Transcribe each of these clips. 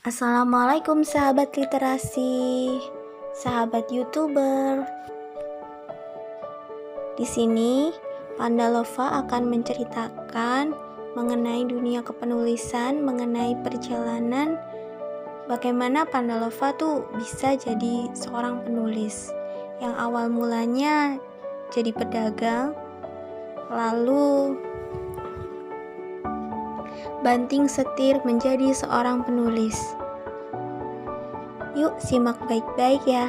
Assalamualaikum sahabat literasi, sahabat YouTuber. Di sini, Pandalova akan menceritakan mengenai dunia kepenulisan, mengenai perjalanan bagaimana Pandalova tuh bisa jadi seorang penulis. Yang awal mulanya jadi pedagang, lalu banting setir menjadi seorang penulis. Yuk simak baik-baik ya.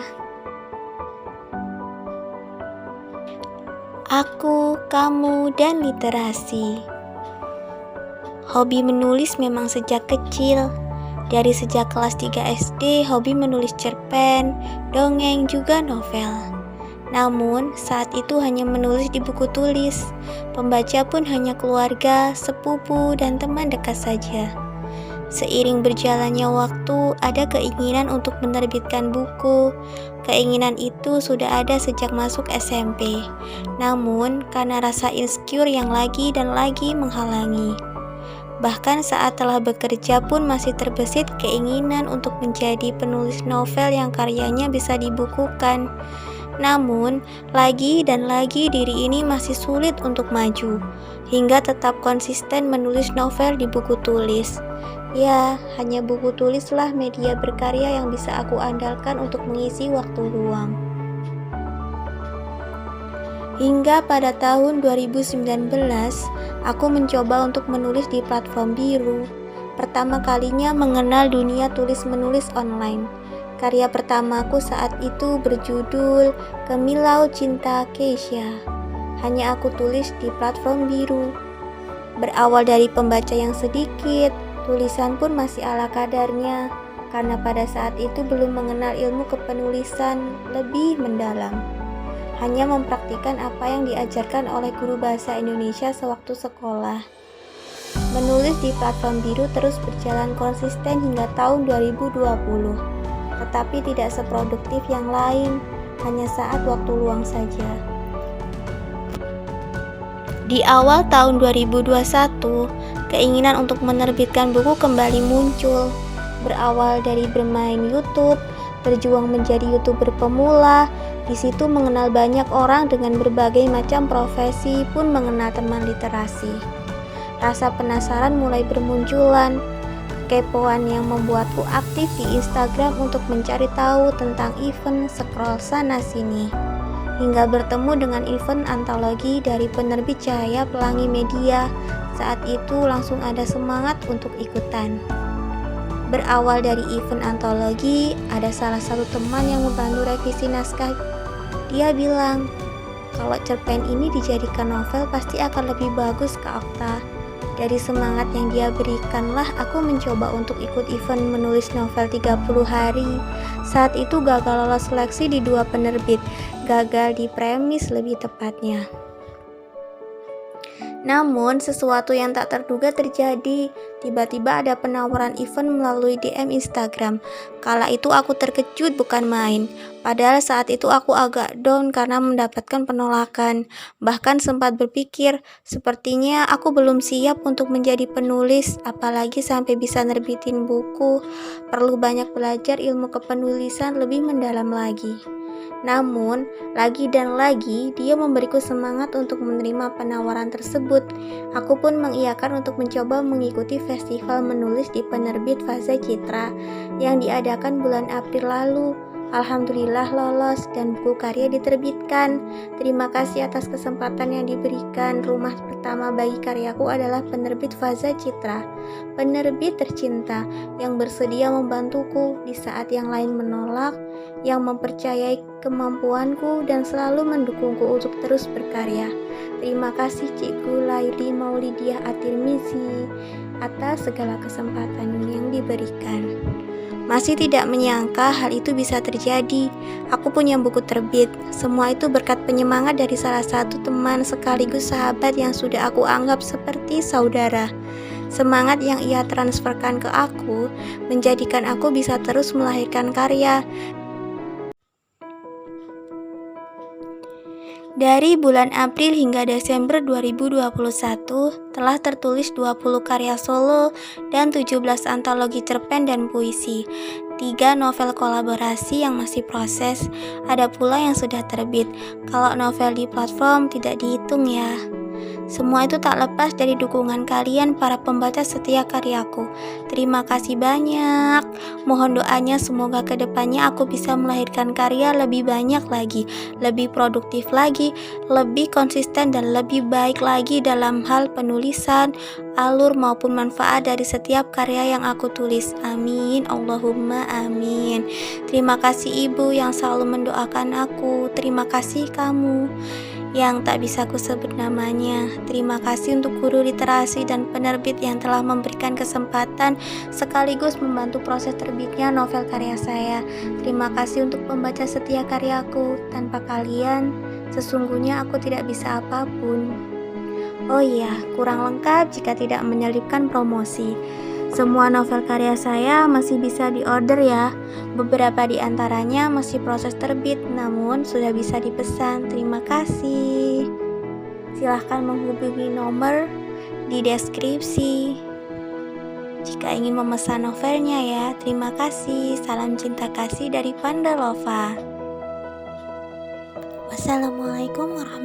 Aku, kamu, dan literasi. Hobi menulis memang sejak kecil. Dari sejak kelas 3 SD, hobi menulis cerpen, dongeng, juga novel. Namun, saat itu hanya menulis di buku tulis. Pembaca pun hanya keluarga, sepupu, dan teman dekat saja. Seiring berjalannya waktu, ada keinginan untuk menerbitkan buku. Keinginan itu sudah ada sejak masuk SMP. Namun, karena rasa insecure yang lagi dan lagi menghalangi. Bahkan saat telah bekerja pun masih terbesit keinginan untuk menjadi penulis novel yang karyanya bisa dibukukan. Namun, lagi dan lagi diri ini masih sulit untuk maju, hingga tetap konsisten menulis novel di buku tulis. Ya, hanya buku tulislah media berkarya yang bisa aku andalkan untuk mengisi waktu luang. Hingga pada tahun 2019, aku mencoba untuk menulis di platform biru. Pertama kalinya mengenal dunia tulis-menulis online. Karya pertamaku saat itu berjudul Kemilau Cinta Keisha. Hanya aku tulis di platform biru. Berawal dari pembaca yang sedikit, tulisan pun masih ala kadarnya, karena pada saat itu belum mengenal ilmu kepenulisan lebih mendalam. Hanya mempraktikkan apa yang diajarkan oleh guru bahasa Indonesia sewaktu sekolah. Menulis di platform biru terus berjalan konsisten hingga tahun 2020. Tetapi tidak seproduktif yang lain, hanya saat waktu luang saja. Di awal tahun 2021, keinginan untuk menerbitkan buku kembali muncul. Berawal dari bermain YouTube, berjuang menjadi YouTuber pemula, di situ mengenal banyak orang dengan berbagai macam profesi pun mengenal teman literasi. Rasa penasaran mulai bermunculan. Kepoan yang membuatku aktif di Instagram untuk mencari tahu tentang event scroll sana sini, hingga bertemu dengan event antologi dari penerbit Cahaya Pelangi Media. Saat itu langsung ada semangat untuk ikutan. Berawal dari event antologi, ada salah satu teman yang membantu revisi naskah. Dia bilang, kalau cerpen ini dijadikan novel pasti akan lebih bagus Kak Okta. Dari semangat yang dia berikanlah aku mencoba untuk ikut event menulis novel 30 hari. Saat itu gagal lolos seleksi di 2 penerbit, gagal di premis lebih tepatnya. Namun sesuatu yang tak terduga terjadi. Tiba-tiba ada penawaran event melalui DM Instagram. Kala itu aku terkejut bukan main. Padahal saat itu aku agak down karena mendapatkan penolakan. Bahkan sempat berpikir, sepertinya aku belum siap untuk menjadi penulis, apalagi sampai bisa nerbitin buku. Perlu banyak belajar ilmu kepenulisan lebih mendalam lagi. Namun, lagi dan lagi dia memberiku semangat untuk menerima penawaran tersebut. Aku pun mengiyakan untuk mencoba mengikuti festival menulis di penerbit Fase Citra yang diadakan bulan April lalu. Alhamdulillah lolos dan buku karya diterbitkan. Terima kasih atas kesempatan yang diberikan. Rumah pertama bagi karyaku adalah penerbit Fase Citra, penerbit tercinta yang bersedia membantuku di saat yang lain menolak, yang mempercayai kemampuanku dan selalu mendukungku untuk terus berkarya. Terima kasih Cikgu Laili Maulidiah At-Tirmizi atas segala kesempatan yang diberikan. Masih tidak menyangka hal itu bisa terjadi. Aku punya buku terbit. Semua itu berkat penyemangat dari salah satu teman sekaligus sahabat yang sudah aku anggap seperti saudara. Semangat yang ia transferkan ke aku menjadikan aku bisa terus melahirkan karya. Dari bulan April hingga Desember 2021, telah tertulis 20 karya solo dan 17 antologi cerpen dan puisi, 3 novel kolaborasi yang masih proses, ada pula yang sudah terbit. Kalau novel di platform tidak dihitung ya. Semua itu tak lepas dari dukungan kalian para pembaca setia karyaku. Terima kasih banyak. Mohon doanya semoga kedepannya aku bisa melahirkan karya lebih banyak lagi, lebih produktif lagi, lebih konsisten dan lebih baik lagi dalam hal penulisan, alur maupun manfaat dari setiap karya yang aku tulis. Amin. Allahumma amin. Terima kasih ibu yang selalu mendoakan aku. Terima kasih kamu yang tak bisa ku sebut namanya. Terima kasih untuk guru literasi dan penerbit yang telah memberikan kesempatan sekaligus membantu proses terbitnya novel karya saya. Terima kasih untuk pembaca setia karyaku. Tanpa kalian, sesungguhnya aku tidak bisa apapun. Oh iya, kurang lengkap jika tidak menyelipkan promosi. Semua novel karya saya masih bisa diorder ya. Beberapa di antaranya masih proses terbit, namun sudah bisa dipesan. Terima kasih. Silahkan menghubungi nomor di deskripsi jika ingin memesan novelnya ya. Terima kasih. Salam cinta kasih dari Panda Lova. Wassalamualaikum warahmatullahi wabarakatuh.